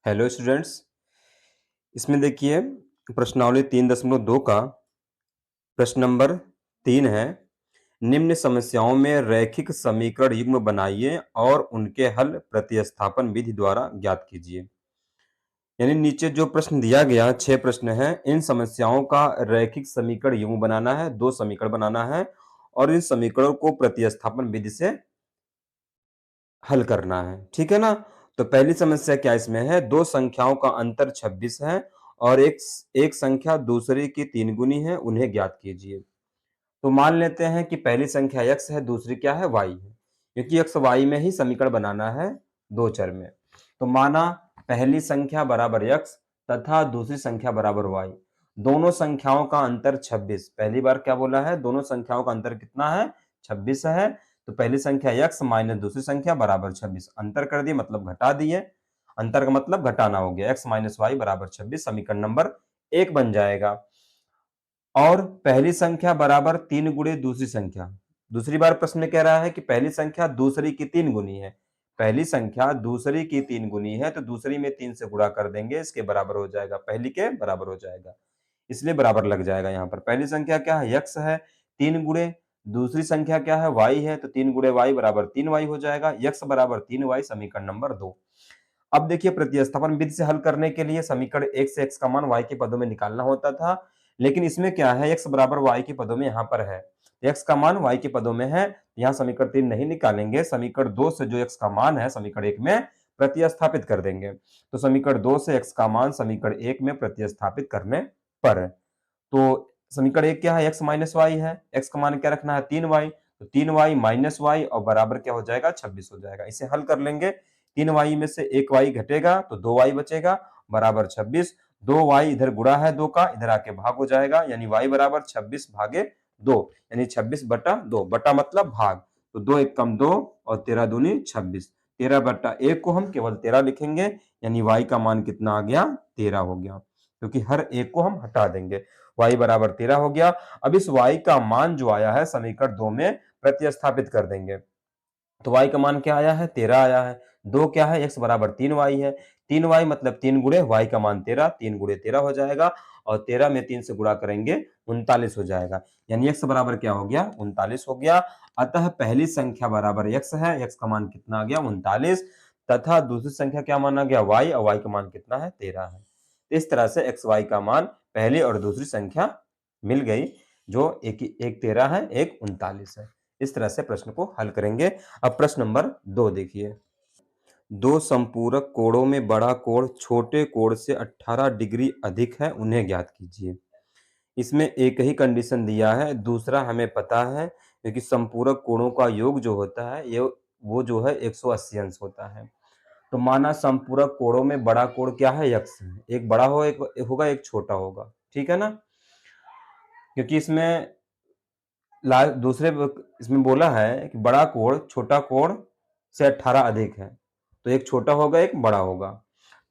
Hello students. इसमें देखिए प्रश्नावली 3.2 का प्रश्न नंबर 3 है। निम्न समस्याओं में रैखिक समीकरण युग्म बनाइए और उनके हल प्रतिस्थापन विधि द्वारा ज्ञात कीजिए। यानी नीचे जो प्रश्न दिया गया 6 प्रश्न हैं, इन समस्याओं का रैखिक समीकरण युग्म बनाना है, 2 समीकरण बनाना है और इन समीकरणों को प्रतिस्थापन विधि से हल करना है। ठीक है ना? तो पहली समस्या क्या इसमें है, दो संख्याओं का अंतर 26 है और एक संख्या दूसरे की 3 गुनी है, उन्हें ज्ञात कीजिए। तो मान लेते हैं कि पहली संख्या x है, दूसरी क्या है, y है। क्योंकि x y में ही समीकरण बनाना है, दो चर में। तो माना पहली संख्या बराबर x तथा दूसरी संख्या बराबर y। दोनों संख्याओं का अंतर 26। पहली बार क्या बोला है, दोनों संख्याओं का अंतर कितना है, 26 है। तो पहली संख्या x माइनस दूसरी संख्या बराबर 26। अंतर कर दिए मतलब घटा दिए, अंतर का मतलब घटाना हो गया। x माइनस वाई बराबर 26 समीकरण नंबर 1 बन जाएगा। और पहली संख्या बराबर 3 गुणे दूसरी संख्या। दूसरी बार प्रश्न में कह रहा है कि पहली संख्या दूसरी की 3 गुनी है। पहली संख्या दूसरी की 3 गुनी है तो दूसरी में 3 से गुणा कर देंगे, इसके बराबर हो जाएगा, पहली के बराबर हो जाएगा, इसलिए बराबर लग जाएगा। यहाँ पर पहली संख्या क्या है, x है, 3 गुणे दूसरी संख्या क्या है, y है, तो 3 गुणे y बराबर 3y हो जाएगा। x बराबर 3y समीकरण नंबर 2। अब देखिए प्रतिस्थापन विधि से हल करने के लिए समीकरण 1 से x का मान y के पदों में निकालना होता था, लेकिन इसमें क्या है, x बराबर y के पदों में यहाँ पर है, x का मान y के पदों में है, यहाँ समीकरण 3 नहीं निकालेंगे। समीकरण 2 से जो x का मान है समीकरण 1 में प्रतिस्थापित कर देंगे। तो समीकरण 2 से x का मान समीकरण 1 में प्रतिस्थापित करने पर, तो समीकरण 1 क्या है, x माइनस वाई है, x का मान क्या रखना है, 3y। तो 3y माइनस वाई और बराबर क्या हो जाएगा, 26 हो जाएगा। इसे हल कर लेंगे, 3y में से 1y घटेगा तो 2y बचेगा बराबर 26। 2y इधर गुणा है 2 का, इधर आके भाग हो जाएगा, यानी y बराबर 26 भागे 2, यानी 26 बटा 2, बटा मतलब भाग। तो 2 एक कम 2 और 13 दूनी 26। 13 बटा 1 को हम केवल 13 लिखेंगे, यानी y का मान कितना आ गया, 13 हो गया, क्योंकि हर एक को हम हटा देंगे। y बराबर 13 हो गया। अब इस y का मान जो आया है समीकरण 2 में प्रतिस्थापित कर देंगे। तो y का मान क्या आया है, 13 आया है। 2 क्या है, x बराबर 3y है। 3y मतलब 3 गुणे y का मान 13, 3 गुणे 13 हो जाएगा और 13 में 3 से गुणा करेंगे 39 हो जाएगा, यानी x बराबर क्या हो गया, 39 हो गया। अतः पहली संख्या बराबर x है, x का मान कितना आ गया, 39, तथा दूसरी संख्या क्या माना गया, y, और y का मान कितना है, 13 है। इस तरह से x y का मान पहली और दूसरी संख्या मिल गई, जो एक 13 है, एक 39 है। इस तरह से प्रश्न को हल करेंगे। अब प्रश्न नंबर 2 देखिए, दो संपूरक कोणों में बड़ा कोण छोटे कोण से 18 डिग्री अधिक है, उन्हें ज्ञात कीजिए। इसमें एक ही कंडीशन दिया है, दूसरा हमें पता है, क्योंकि संपूरक कोणों का योग जो होता है ये वो जो है 180 अंश होता है। तो माना संपूरक कोणों में बड़ा कोण क्या है, x है, एक बड़ा हो एक होगा, एक छोटा होगा, ठीक है ना? क्योंकि इसमें दूसरे इसमें बोला है कि बड़ा कोण छोटा कोण से 18 अधिक है, तो एक छोटा होगा एक बड़ा होगा।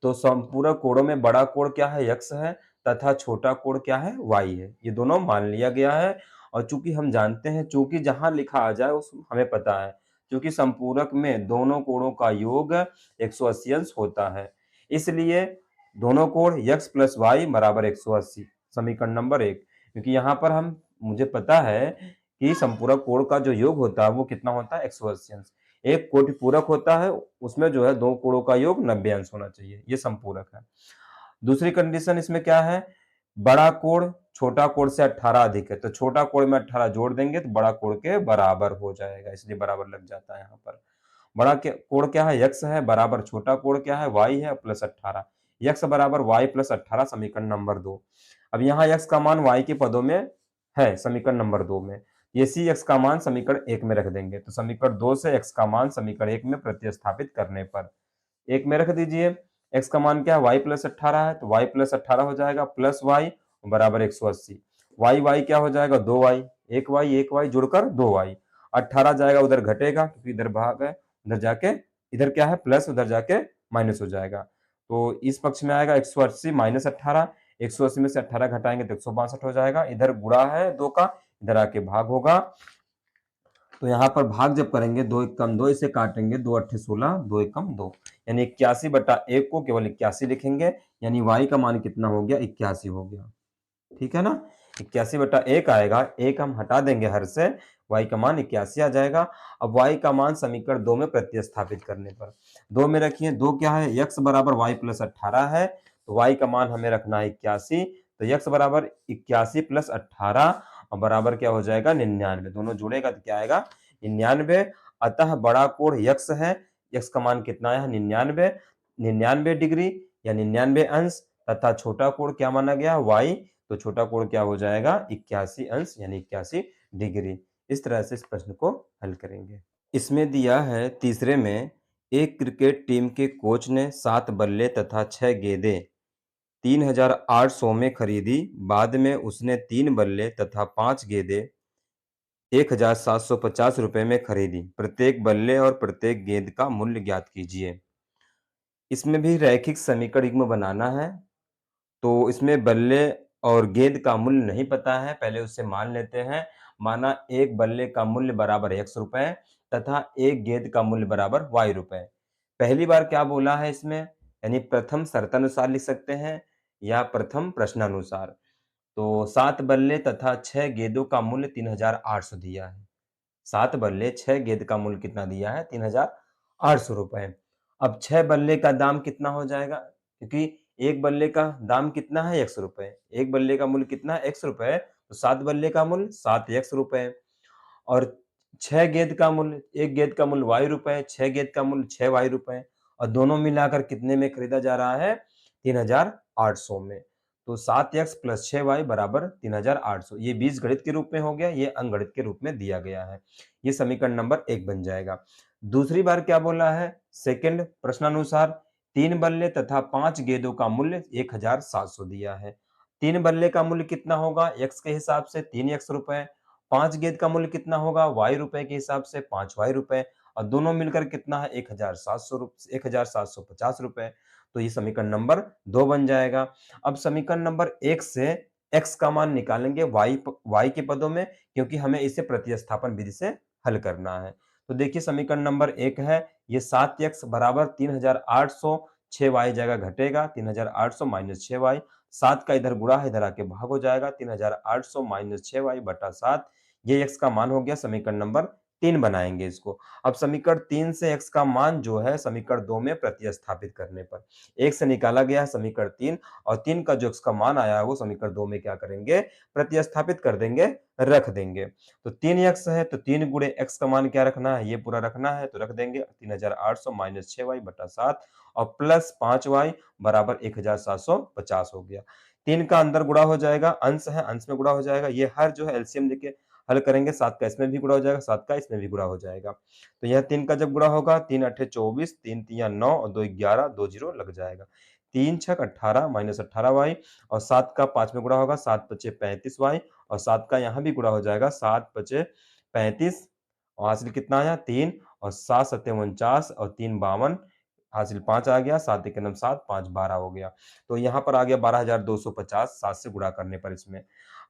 तो संपूरक कोणों में बड़ा कोण क्या है, x है, तथा छोटा कोण क्या है, y है। ये दोनों मान लिया गया है। और चूंकि हम जानते हैं, चूंकि जहां लिखा आ जाए उस हमें पता है, क्योंकि संपूरक में दोनों कोणों का योग 180 अंश होता है, इसलिए दोनों कोण x प्लस वाई बराबर 180 समीकरण नंबर 1। क्योंकि यहाँ पर हम मुझे पता है कि संपूरक कोण का जो योग होता है वो कितना होता है, 180 अंश। एक कोटि पूरक होता है, उसमें जो है दो कोणों का योग 90 अंश होना चाहिए, ये संपूरक है। दूसरी कंडीशन इसमें क्या है, बड़ा कोण छोटा कोण से 18 अधिक है, तो छोटा कोण में 18 जोड़ देंगे तो बड़ा कोण के बराबर हो जाएगा, इसलिए बराबर लग जाता है। यहाँ पर बड़ा कोण क्या है, x है, बराबर छोटा कोण क्या है, y है, प्लस 18। x बराबर y प्लस 18 समीकरण नंबर 2। अब यहाँ x का मान y के पदों में है समीकरण नंबर 2 में, इसी x का मान समीकरण 1 में रख देंगे। तो समीकरण 2 से x का मान समीकरण 1 में प्रतिस्थापित करने पर 1 में रख दीजिए। x का मान क्या है, y प्लस 18 है, तो y प्लस 18 हो जाएगा, प्लस y बराबर 180। y क्या हो जाएगा, 2y, 1y जुड़कर 2y। 18 जाएगा उधर घटेगा, क्योंकि इधर भाग है, उधर जाके इधर क्या है प्लस, उधर जाके माइनस हो जाएगा। तो इस पक्ष में आएगा 180 माइनस 18, 180 में से 18 घटाएंगे तो 162 हो जाएगा। इधर गुणा है 2 का, इधर आके भाग होगा। तो यहाँ पर भाग जब करेंगे 2 एक कम 2 इसे काटेंगे 2 अट्ठे 16 2 एक कम 2 यानी 81/1 को केवल 81 लिखेंगे यानी y का मान कितना हो गया 81 हो गया। ठीक है ना? 81/1 आएगा, 1 हम हटा देंगे हर से, y का मान 81 आ जाएगा। अब y का मान समीकरण 2 में प्रतिस्थापित करने पर 2 में रखिए 2 क्या है x बराबर y प्लस 18 है, तो y का मान हमें रखना है 81, तो x बराबर 81 प्लस 18 और बराबर क्या हो जाएगा 99, दोनों जुड़ेगा तो क्या आएगा 99। अतः बड़ा कोण x है, x का मान कितना है 99 डिग्री या 99 अंश तथा छोटा कोण क्या माना गया y, तो छोटा कोण क्या हो जाएगा 81 अंश यानी 81 डिग्री। इस तरह से इस प्रश्न को हल करेंगे। इसमें दिया है तीसरे में एक क्रिकेट टीम के कोच ने 7 बल्ले तथा 6 गेंदें 3800 में खरीदी। बाद में उसने 3 बल्ले तथा 5 गेंदें 1750 रुपए में खरीदी। प्रत्येक बल्ले और प्रत्येक गेंद का मूल्य ज्ञात कीजिए। इसमें भी रैखिक समीकरण युग्म बनाना है। तो इसमें बल्ले और गेंद का मूल्य नहीं पता है, पहले उससे मान लेते हैं। माना एक बल्ले का मूल्य बराबर x रुपए तथा एक गेंद का मूल्य बराबर y रुपए। पहली बार क्या बोला है इसमें, यानी प्रथम शर्तानुसार लिख सकते हैं या प्रथम प्रश्नानुसार। तो 7 बल्ले तथा 6 गेंदों का मूल्य 3800 दिया है। 7 बल्ले 6 गेंद का मूल्य कितना दिया है 3800 रुपए। अब 6 बल्ले का दाम कितना हो जाएगा, क्योंकि एक बल्ले का दाम कितना है x रुपए, एक बल्ले का मूल्य कितना है x रुपए, तो 7 बल्ले का मूल्य 7x रुपए और 6 गेंद का मूल्य, एक गेंद का मूल्य y रुपए, 6 गेंद का मूल्य 6y रुपए और दोनों मिलाकर कितने में खरीदा जा रहा है 3800 में। तो 7x प्लस 6y बराबर 3800, ये बीजगणित के रूप में हो गया, ये अंकगणित के रूप में दिया गया है। ये समीकरण नंबर 1 बन जाएगा। दूसरी बार क्या बोला है, सेकंड प्रश्नानुसार 3 बल्ले तथा 5 गेंदों का मूल्य 1700 दिया है। 3 बल्ले का मूल्य कितना होगा x के हिसाब से 3x रुपए, 5 गेंद का मूल्य कितना होगा y रुपए के हिसाब से 5y रुपए और दोनों मिलकर कितना है 1750 रुपए। तो ये समीकरण नंबर 2 बन जाएगा। अब समीकरण नंबर 1 से x का मान निकालेंगे y के पदों में, क्योंकि हमें इसे प्रतिस्थापन विधि से हल करना है। तो देखिए समीकरण नंबर 1 है, ये 7x बराबर 3800, 6y जगह घटेगा 3800 माइनस 6y, 7 का इधर गुणा है इधर आके भाग हो जाएगा 3800 माइनस 6y बटा 7, ये x का मान हो गया। समीकरण नंबर 3 बनाएंगे इसको। अब समीकरण 3 से x का मान जो है समीकरण 2 में प्रतिस्थापित करने पर 1 से निकाला गया है समीकरण 3 और 3 का जो x का मान आया है वो समीकरण 2 में क्या करेंगे प्रतिस्थापित कर देंगे, रख देंगे। तो 3x है तो 3 गुणे x का मान क्या रखना है, ये पूरा रखना है तो रख देंगे 3800 माइनस 6y बटा 7 और प्लस 5y बराबर 1750 हो गया। 3 का अंदर गुणा हो जाएगा, अंश है अंश में गुणा हो जाएगा, ये हर जो है एलसीएम लेके हल करेंगे, 7 का इसमें भी गुणा हो जाएगा, 7 का इसमें भी गुणा हो जाएगा। तो यह 3 का जब गुणा होगा 3 अट्ठे 24, 3 तिया 9 और 2 11, 2 जीरो लग जाएगा। 3 छक 18 माइनस 18y और 7 का 5 में गुणा होगा 7 पचे 35y और 7 का यहाँ भी गुणा हो जाएगा 7 पचे 35 और हासिल कितना आया 3 और 7 सत्ते 49 और 3 52, हासिल 5 आ गया, 7 एक 7 5 12 हो गया। तो यहाँ पर आ गया 12250 7 से गुणा करने पर इसमें।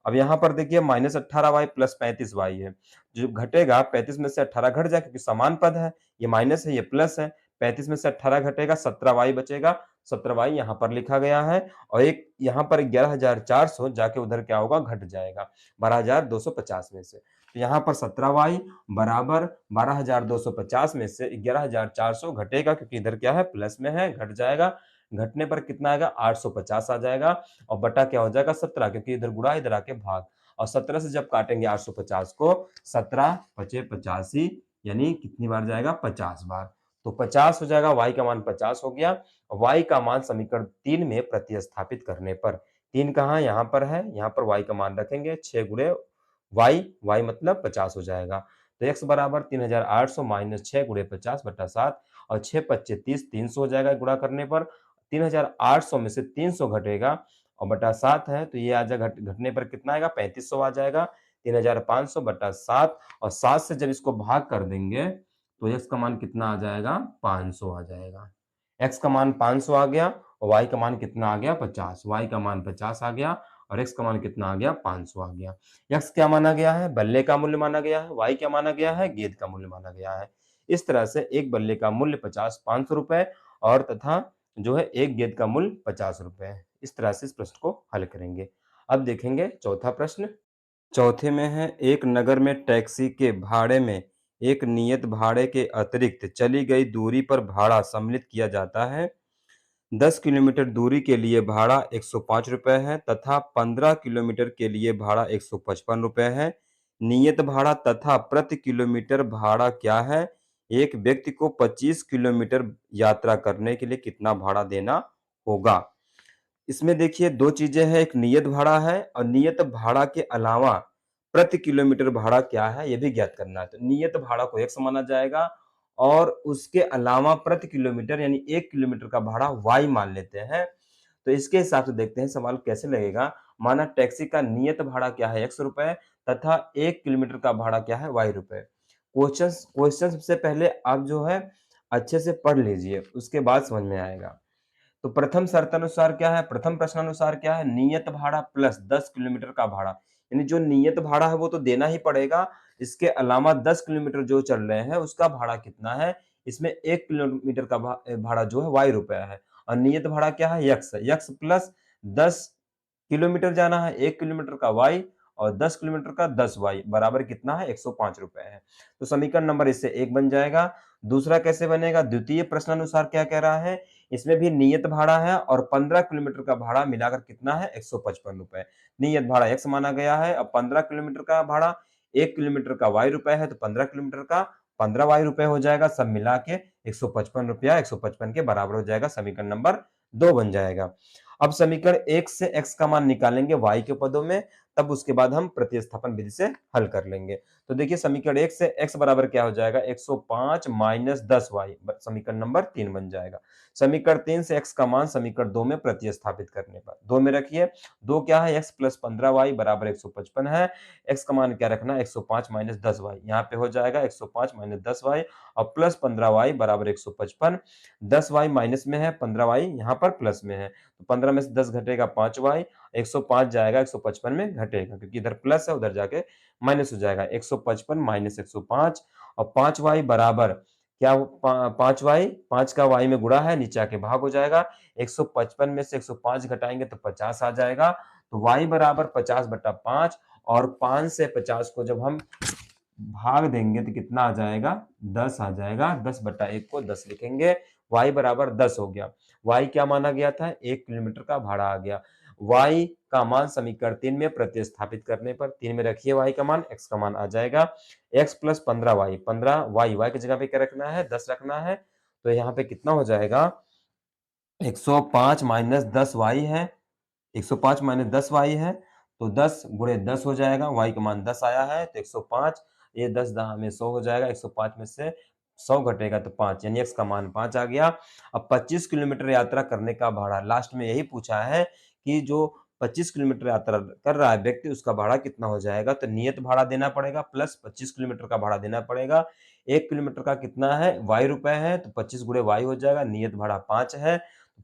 अब यहाँ पर देखिए माइनस 18y प्लस 35y है, जो घटेगा 35 में से 18 घट जाए क्योंकि समान पद है, ये माइनस है ये प्लस है, 35 में से 18 घटेगा 17y बचेगा, 17y यहाँ पर लिखा गया है और एक यहाँ पर 11400 जाके उधर क्या होगा घट जाएगा 12250 में से। तो यहाँ पर 17y बराबर 12250 में से 11400 घटेगा क्योंकि इधर क्या है प्लस में है, घट जाएगा, घटने पर कितना आएगा 850 आ जाएगा और बटा क्या हो जाएगा 17, क्योंकि इधर गुणा इधर आके भाग और 17 से जब काटेंगे 850 को 17 पचे 85 यानी कितनी बार जाएगा 50 बार, तो 50 हो जाएगा, y का मान 50 हो गया। y का मान समीकरण 3 में प्रतिस्थापित करने पर 3 कहाँ यहाँ पर है, यहाँ पर y का मान रखेंगे 6 गुणे y मतलब 50 हो जाएगा। तो x बराबर 3800 माइनस 6 गुणे 50 बटा 7 और 6 पच्चे 30, 300 हो जाएगा गुणा करने पर, 3800 में से 300 घटेगा और बटा 7 है तो ये आ जाएगा, घटने पर कितना आएगा 3500 आ जाएगा, 3500 बटा 7 और 7 से जब इसको भाग कर देंगे तो x का मान कितना आ जाएगा 500 आ जाएगा। x का मान 500 आ गया और y का मान कितना आ गया 50, y का मान 50 आ गया और x का मान कितना आ गया 500 आ गया। x क्या माना गया है, बल्ले का मूल्य माना गया है, y क्या माना गया है, गेंद का मूल्य माना गया है। इस तरह से एक बल्ले का मूल्य 500 रुपए और तथा जो है एक गेंद का मूल्य 50 रुपए है। इस तरह से इस प्रश्न को हल करेंगे। अब देखेंगे चौथा प्रश्न। चौथे में है, एक नगर में टैक्सी के भाड़े में एक नियत भाड़े के अतिरिक्त चली गई दूरी पर भाड़ा सम्मिलित किया जाता है। 10 किलोमीटर दूरी के लिए भाड़ा 105 रुपए है तथा 15 किलोमीटर के लिए भाड़ा 155 रुपए है। नियत भाड़ा तथा प्रति किलोमीटर भाड़ा क्या है? एक व्यक्ति को 25 किलोमीटर यात्रा करने के लिए कितना भाड़ा देना होगा? इसमें देखिए 2 चीजें हैं, एक नियत भाड़ा है और नियत भाड़ा के अलावा प्रति किलोमीटर भाड़ा क्या है, ये भी ज्ञात करना है। तो नियत भाड़ा को x माना जाएगा और उसके अलावा प्रति किलोमीटर यानी 1 किलोमीटर का भाड़ा y मान लेते हैं। तो इसके हिसाब से देखते हैं सवाल कैसे लगेगा। माना टैक्सी का नियत भाड़ा क्या है x रुपए तथा 1 किलोमीटर का भाड़ा क्या है y रुपए। क्वेश्चन से पहले आप जो है अच्छे से पढ़ लीजिए, उसके बाद समझ में आएगा। तो प्रथम शर्त अनुसार क्या है, प्रथम प्रश्न अनुसार क्या है, नियत भाड़ा प्लस 10 किलोमीटर का भाड़ा, यानी जो नियत भाड़ा है वो तो देना ही पड़ेगा। इसके अलावा 10 किलोमीटर जो चल रहे हैं उसका भाड़ा कितना है, इसमें 1 किलोमीटर का भाड़ा जो है y रुपया है और नियत भाड़ा क्या है x है। x प्लस 10 किलोमीटर जाना है, 1 किलोमीटर का y और 10 किलोमीटर का 10y बराबर कितना है 105 रुपए है। तो समीकरण नंबर इससे 1 बन जाएगा। दूसरा कैसे बनेगा, द्वितीय प्रश्न अनुसार क्या कह रहा है, इसमें भी नियत भाड़ा है और 15 किलोमीटर का भाड़ा मिलाकर कितना है 155 रुपए। नियत भाड़ा x माना गया है, अब 15 किलोमीटर का भाड़ा 1 किलोमीटर का y रुपए है तो 15 किलोमीटर का 15 y रुपए हो जाएगा, सब मिला के 155 रुपया 155 के बराबर हो जाएगा। समीकरण नंबर 2 बन जाएगा। अब समीकरण 1 से x का मान निकालेंगे y के पदों में, तब उसके बाद हम प्रतिस्थापन विधि से हल कर लेंगे। तो देखिए समीकरण 1 से x बराबर क्या हो जाएगा 105 माइनस 10y, समीकरण नंबर 3 बन जाएगा। समीकरण 3 से x का मान समीकरण 2 में प्रतिस्थापित करने पर 2 में रखिए, 2 क्या है x प्लस 15y बराबर 155 है। x का मान क्या रखना है 105 माइनस 10y, यहाँ पे हो जाएगा 105 माइनस 10y और प्लस 15y बराबर 155। 10y माइनस में है, 15y यहाँ पर प्लस में है, तो 15 में से 10 घटेगा 5y, 105 जाएगा 155 में घटेगा क्योंकि इधर प्लस है उधर जाके माइनस हो जाएगा। 155 माइनस 105 और 5y बराबर क्या, 5y 5 का y में गुणा है, नीचे आके भाग हो जाएगा। 155 में से 105 घटाएंगे तो 50 आ जाएगा, तो y बराबर 50/5 और 5 से 50 को जब हम भाग देंगे तो कितना आ जाएगा 10 आ जाएगा। 10/1 को 10 लिखेंगे, y बराबर 10 हो गया। y क्या माना गया था 1 किलोमीटर का भाड़ा आ गया। y का मान समीकरण 3 में प्रतिस्थापित करने पर 3 में रखिए y का मान, x का मान आ जाएगा x प्लस 15y, 15y की जगह पे क्या रखना है 10 रखना है, तो यहाँ पे कितना हो जाएगा 105 माइनस 10y है, 105 माइनस 10y है तो 10 गुणे 10 हो जाएगा, y का मान 10 आया है तो 105, ये 10 दहा में 100 हो जाएगा, 105 में से 100 घटेगा तो 5 यानी x का मान 5 आ गया। अब 25 किलोमीटर यात्रा करने का भाड़ा लास्ट में यही पूछा है कि जो 25 किलोमीटर यात्रा कर रहा है व्यक्ति उसका भाड़ा कितना हो जाएगा, तो नियत भाड़ा देना पड़ेगा प्लस 25 किलोमीटर का भाड़ा देना पड़ेगा। 1 किलोमीटर का कितना है y रुपए है तो 25 गुणे y हो जाएगा, नियत भाड़ा 5 है,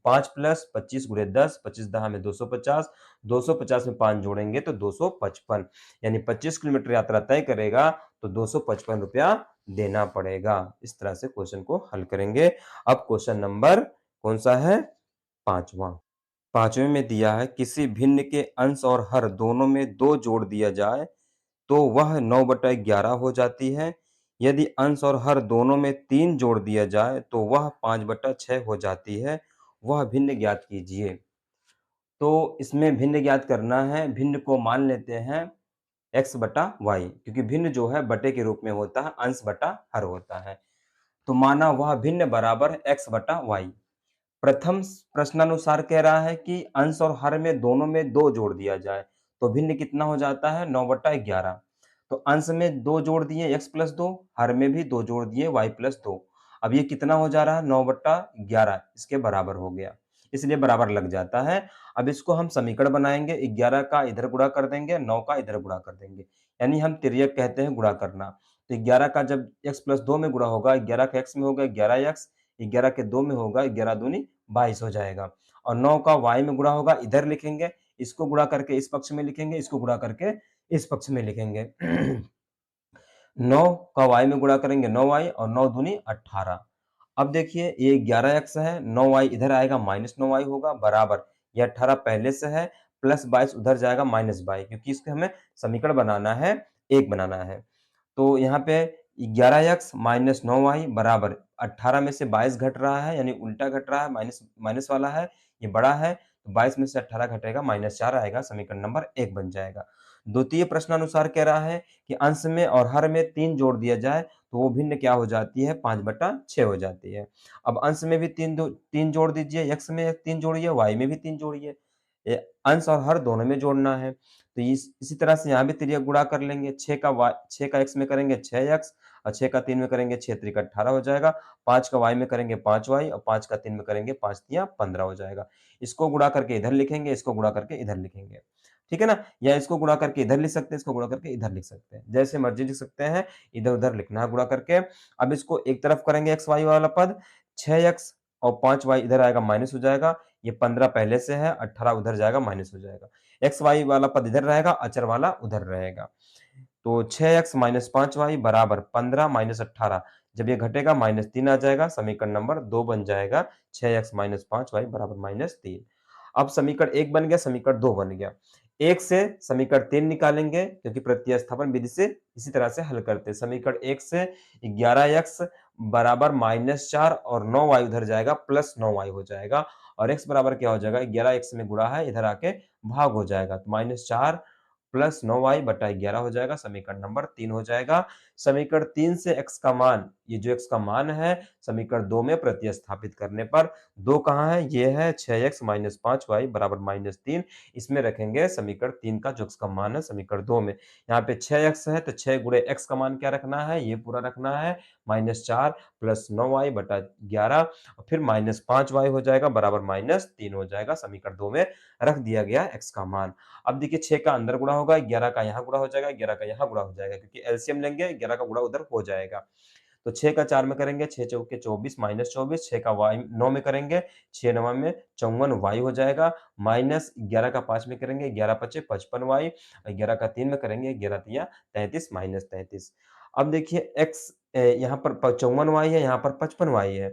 5 प्लस 25 गुणे 10, 25 दहा में 250, 250 में 5 जोड़ेंगे तो 255, यानी 25 किलोमीटर यात्रा तय करेगा तो 255 रुपया देना पड़ेगा। इस तरह से क्वेश्चन को हल करेंगे। अब क्वेश्चन नंबर कौन सा है, 5वां। 5वें में दिया है, किसी भिन्न के अंश और हर दोनों में 2 जोड़ दिया जाए तो वह 9/11 हो जाती है। यदि अंश और हर दोनों में 3 जोड़ दिया जाए तो वह 5/6 हो जाती है। वह भिन्न ज्ञात कीजिए। तो इसमें भिन्न ज्ञात करना है, भिन्न को मान लेते हैं x/y, क्योंकि भिन्न जो है बटे के रूप में होता है, अंश बटा हर होता है। तो माना वह भिन्न बराबर x/y। प्रथम प्रश्नानुसार कह रहा है कि अंश और हर में दोनों में 2 जोड़ दिया जाए तो भिन्न कितना हो जाता है 9/11। तो अंश में 2 जोड़ दिए x प्लस 2, हर में भी 2 जोड़ दिए y प्लस 2। अब ये कितना हो जा रहा है 9/11, इसके बराबर हो गया, इसलिए बराबर लग जाता है। अब इसको हम समीकरण बनाएंगे, 11 का इधर गुणा कर देंगे, 9 का इधर गुणा कर देंगे, यानी हम तिर्यक कहते हैं गुणा करना। तो 11 का जब x प्लस 2 में गुणा होगा, 11 का x में होगा 11x, 11 के 2 में होगा 11 दूनी 22 हो जाएगा, और 9 का y में गुणा होगा, इधर लिखेंगे इसको गुणा करके इस पक्ष में लिखेंगे, इसको गुणा करके इस पक्ष में लिखेंगे। 9 का y में गुणा करेंगे 9y और 9 दूनी 18। अब देखिए ये 11x है, 9y इधर आएगा माइनस 9y होगा बराबर ये 18 पहले से है प्लस 22 उधर जाएगा माइनस 22 क्योंकि इसको हमें समीकरण बनाना है, 1 बनाना है। तो यहाँ पे 11x माइनस 9y बराबर 18 में से 22 घट रहा है यानी उल्टा घट रहा है, माइनस माइनस वाला है, ये बड़ा है, तो 22 में से 18 घटेगा माइनस 4 आएगा, समीकरण नंबर 1 बन जाएगा। द्वितीय प्रश्नानुसार कह रहा है कि अंश में और हर में 3 जोड़ दिया जाए तो वो भिन्न क्या हो जाती है 5/6 हो जाती है। अब अंश में भी 3 जोड़ दीजिए, x में 3 जोड़िए, y में भी 3 जोड़िए। अंश और हर दोनों में जोड़ना है। तो इसी तरह से यहाँ भी तिर्यक गुणा कर लेंगे। 6 का x में करेंगे 6x और 6 का 3 में करेंगे 6 त्रिक 18 हो जाएगा। 5 का y में करेंगे 5y और 5 का 3 में करेंगे 5 तिया 15 हो जाएगा। इसको गुणा करके इधर लिखेंगे, इसको गुणा करके इधर लिखेंगे। ठीक है ना? या इसको गुणा करके इधर लिख सकते हैं, इसको गुणा करके इधर लिख सकते हैं। जैसे मर्ज़ी लिख सकते हैं, इधर-उधर लिखना है गुणा करके। अब इसको एक तरफ करेंगे x, y वाला पद, 6x और 5y इधर आएगा माइनस हो जाएगा। ये 15 पहले से है, 18 उधर जाएगा माइनस हो जाएगा। x, y वाला पद इधर रहेगा, अचर वाला उधर रहेगा। तो 6x माइनस 5y बराबर 15 माइनस 18 जब ये घटेगा -3 आ जाएगा, समीकरण नंबर 2 बन जाएगा। 6x माइनस 5y बराबर -3। अब समीकरण 1 बन गया, समीकरण 2 बन गया। 1 से समीकरण 3 निकालेंगे क्योंकि प्रतिस्थापन विधि से इसी तरह से हल करते हैं। समीकरण 1 से 11x बराबर -4 और 9y उधर जाएगा प्लस 9y हो जाएगा और x बराबर क्या हो जाएगा 11x में गुणा है इधर आके भाग हो जाएगा तो -4 प्लस 9y बटा 11 हो जाएगा, समीकरण नंबर 3 हो जाएगा। समीकरण 3 से x का मान, ये जो x का मान है समीकरण 2 में प्रतिस्थापित करने पर 2 कहाँ है, ये है 6x माइनस 5y बराबर -3। इसमें रखेंगे समीकरण 3 का जो x का मान है समीकरण 2 में। यहाँ पे 6x है तो 6 गुणे x का मान क्या रखना है, ये पूरा रखना है -4 प्लस 9y बटा 11 और फिर -5y हो जाएगा बराबर -3 हो जाएगा, समीकरण 2 में रख दिया गया x का मान। अब देखिए 6 का अंदर गुणा होगा, 11 का यहाँ गुणा हो जाएगा, 11 का यहाँ गुणा हो जाएगा क्योंकि एलसीएम लेंगे 11 का गुणा उधर हो जाएगा। तो 6 का 4 में करेंगे 6 चौके 24 माइनस 24, 6 का y 9 में करेंगे 6 9 में 54 y हो जाएगा माइनस 11 का 5 में करेंगे 11 पचे 55 y और 11 का 3 में करेंगे 11 तिया 33 माइनस 33। अब देखिए x यहाँ पर 54 y है, यहाँ पर 55 y है।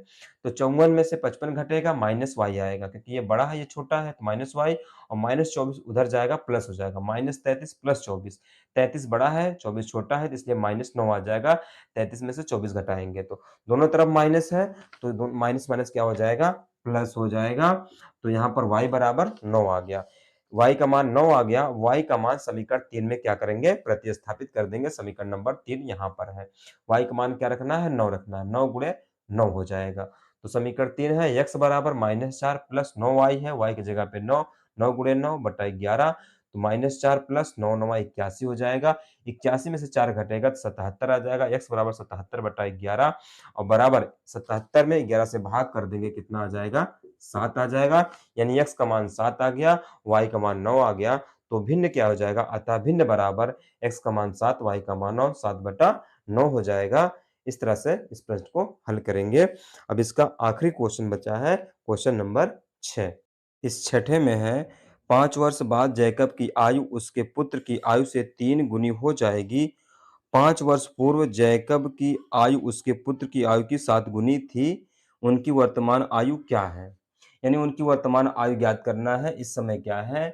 तो 54 में से 55 घटेगा माइनस y आएगा क्योंकि ये बड़ा है ये छोटा है तो माइनस y और माइनस 24 उधर जाएगा प्लस हो जाएगा माइनस 33 प्लस 24। 33 बड़ा है 24 छोटा है तो इसलिए माइनस 9 आ जाएगा। 33 में से 24 घटाएंगे तो दोनों तरफ माइनस है तो माइनस माइनस क्या हो जाएगा प्लस हो जाएगा। तो यहाँ पर y बराबर 9 आ गया। y का मान 9 आ गया। y का मान समीकरण 3 में क्या करेंगे प्रतिस्थापित कर देंगे। समीकरण नंबर 3 यहाँ पर है। y का मान क्या रखना है 9 रखना है। 9 गुणे 9 हो जाएगा। तो समीकरण 3 है x बराबर -4 प्लस 9y है। y की जगह पे 9 9 गुणे 9 बटा 11 तो -4 प्लस 9 9 81 हो जाएगा। 81 में से 4 घटेगा तो 77 आ जाएगा। x बराबर 77 बटा 11 और बराबर 77 में 11 से भाग कर देंगे कितना आ जाएगा 7 आ जाएगा। यानी x का मान 7 आ गया, y का मान 9 आ गया। तो भिन्न क्या हो जाएगा, अतः भिन्न बराबर x का मान 7 y का मान 9 7 बटा 9 हो जाएगा। इस तरह से इस प्रश्न को हल करेंगे। अब इसका आखिरी क्वेश्चन बचा है क्वेश्चन नंबर 6। इस छठे में है 5 वर्ष बाद जैकब की आयु उसके पुत्र की आयु से 3 गुनी हो जाएगी। 5 वर्ष पूर्व जैकब की आयु उसके पुत्र की आयु की 7 गुनी थी। उनकी वर्तमान आयु क्या है? यानी उनकी वर्तमान आयु ज्ञात करना है। इस समय क्या है?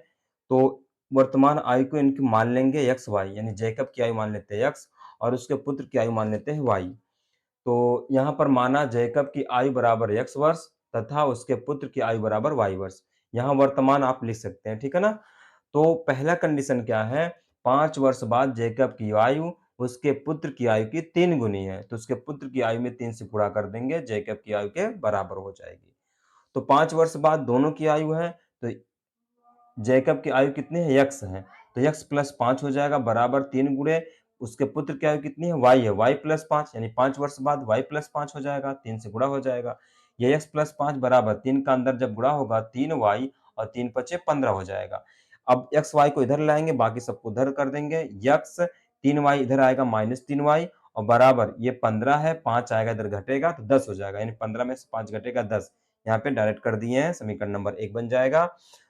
तो वर्तमान आयु को इनकी मान लेंगे एक्स वाई, यानी जैकब की आयु मान लेते हैं एक्स और उसके पुत्र की आयु मान लेते हैं वाई। तो यहाँ पर माना जैकब की आयु बराबर x वर्ष तथा उसके पुत्र की आयु बराबर y वर्ष। यहाँ वर्तमान आप लिख सकते हैं, ठीक है ना? तो पहला कंडीशन क्या है? 5 वर्ष बाद जैकब की आयु उसके पुत्र की आयु की 3 गुनी है। तो उसके पुत्र की आयु में 3 से गुणा कर देंगे, जैकब की आयु के बराबर हो जाएगी। तो 5 वर्ष बाद दोनों की आयु है, तो जैकब की आयु कितनी है? x है। तो x प्लस 5 हो जाएगा बराबर 3 गुणे उसके पुत्र की आयु कितनी है? y है। y प्लस 5 यानी 5 वर्ष बाद y प्लस 5 हो जाएगा, 3 से गुणा हो जाएगा। ये x प्लस 5 बराबर 3 का अंदर जब गुणा होगा 3y और 3 पचे 15 हो जाएगा। अब x y को इधर लाएंगे, बाकी सबको उधर कर देंगे। x 3y इधर आएगा -3y और बराबर ये 15 है, 5 आएगा इधर घटेगा तो 10 हो जाएगा। यानी 15 में से 5 घटेगा 10। यहाँ पे डायरेक्ट कर दिए हैं, समीकरण नंबर 1 बन जाएगा।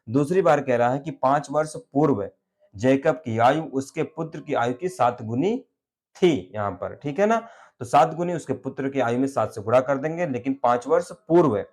दूसरी बार कह रहा है कि 5 वर्ष पूर्व जैकब की आयु उसके पुत्र की आयु की 7 गुनी थी यहाँ पर, ठीक है ना? तो 7 गुनी उसके पुत्र की आयु में 7 से गुणा कर देंगे, लेकिन 5 वर्ष पूर्व है,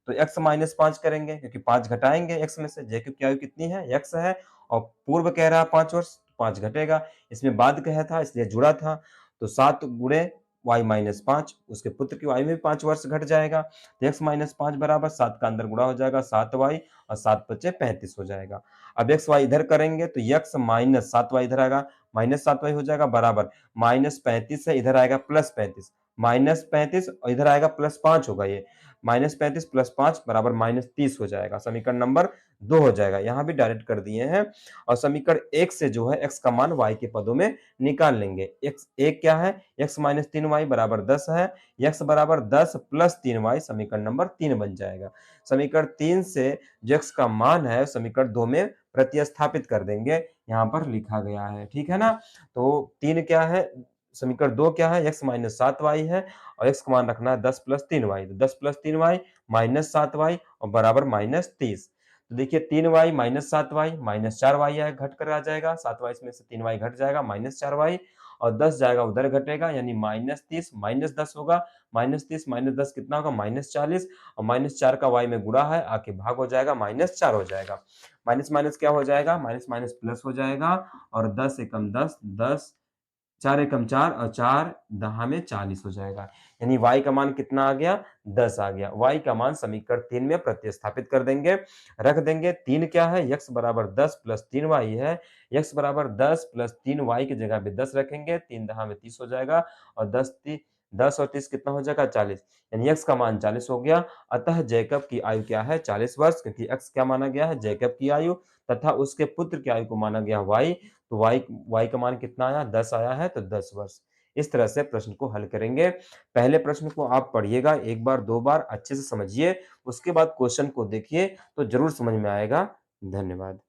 तो x माइनस 5 करेंगे क्योंकि 5 घटाएंगे x में से। जैकब की आयु कितनी है? x है, और पूर्व कह रहा है 5 वर्ष, 5 घटेगा, इसमें बाद कहा था इसलिए जुड़ा था, तो 7 गुणे y माइनस 5, उसके पुत्र की आयु में भी 5 वर्ष घट जाएगा, तो x माइनस 5 बराबर 7 का अंदर गुणा हो जाएगा 7y, और 7 बचे 35 हो जाएगा। अब x y इधर करेंगे तो x माइनस 7y इधर आएगा, माइनस 7y हो जाएगा बराबर माइनस 35 है, इधर आएगा प्लस 35, माइनस 35 और इधर आएगा प्लस 5 होगा, ये माइनस 35 प्लस 5 बराबर माइनस 30 हो जाएगा, समीकरण नंबर 2 हो जाएगा। यहां भी डायरेक्ट कर दिए हैं, और समीकरण 1 से जो है x का मान y के पदों में निकाल लेंगे। x एक क्या है? x माइनस 3y बराबर 10 है, x बराबर 10 प्लस 3y, समीकरण नंबर 3 बन जाएगा। समीकरण 3 से जो x का मान है समीकरण 2 में प्रतिस्थापित कर देंगे, यहाँ पर लिखा गया है, ठीक है ना? तो 3 क्या है? समीकरण 2 क्या है? x माइनस 7y है, और x का मान रखना है 10 प्लस 3y, तो 10 प्लस 3y माइनस 7y और बराबर माइनस 30। तो देखिए 3y minus 7y minus 4y है, घट कर आ जाएगा, 7y में से 3y घट जाएगा, माइनस 4y, और 10 जाएगा उधर घटेगा, यानी माइनस 30 माइनस 10 होगा, माइनस 30 माइनस 10 कितना होगा? माइनस 40, और माइनस 4 का y में गुणा है, आके भाग हो जाएगा, माइनस 4 हो जाएगा। माइनस माइनस क्या हो जाएगा? माइनस माइनस प्लस हो जाएगा, और 10 एकम 10, 10 4 एकम 4, और 4 दहा में 40 हो जाएगा, यानी y का मान कितना आ गया? 10 आ गया। y का मान समीकरण 3 में प्रतिस्थापित कर देंगे, रख देंगे। 3 क्या है? x बराबर 10 प्लस 3y है, x बराबर 10 प्लस 3y की जगह पे 10 रखेंगे, 3 दहा में 30 हो जाएगा, और 10 और 30 कितना हो जाएगा? 40, यानी x का मान 40 हो गया। अतः जैकब की आयु क्या है? 40 वर्ष, क्योंकि x क्या माना गया है? जैकब की आयु, तथा उसके पुत्र की आयु को माना गया y, तो y का मान कितना आया? 10 आया है, तो 10 वर्ष। इस तरह से प्रश्न को हल करेंगे। पहले प्रश्न को आप पढ़िएगा, एक बार दो बार अच्छे से समझिए, उसके बाद क्वेश्चन को देखिए तो जरूर समझ में आएगा। धन्यवाद।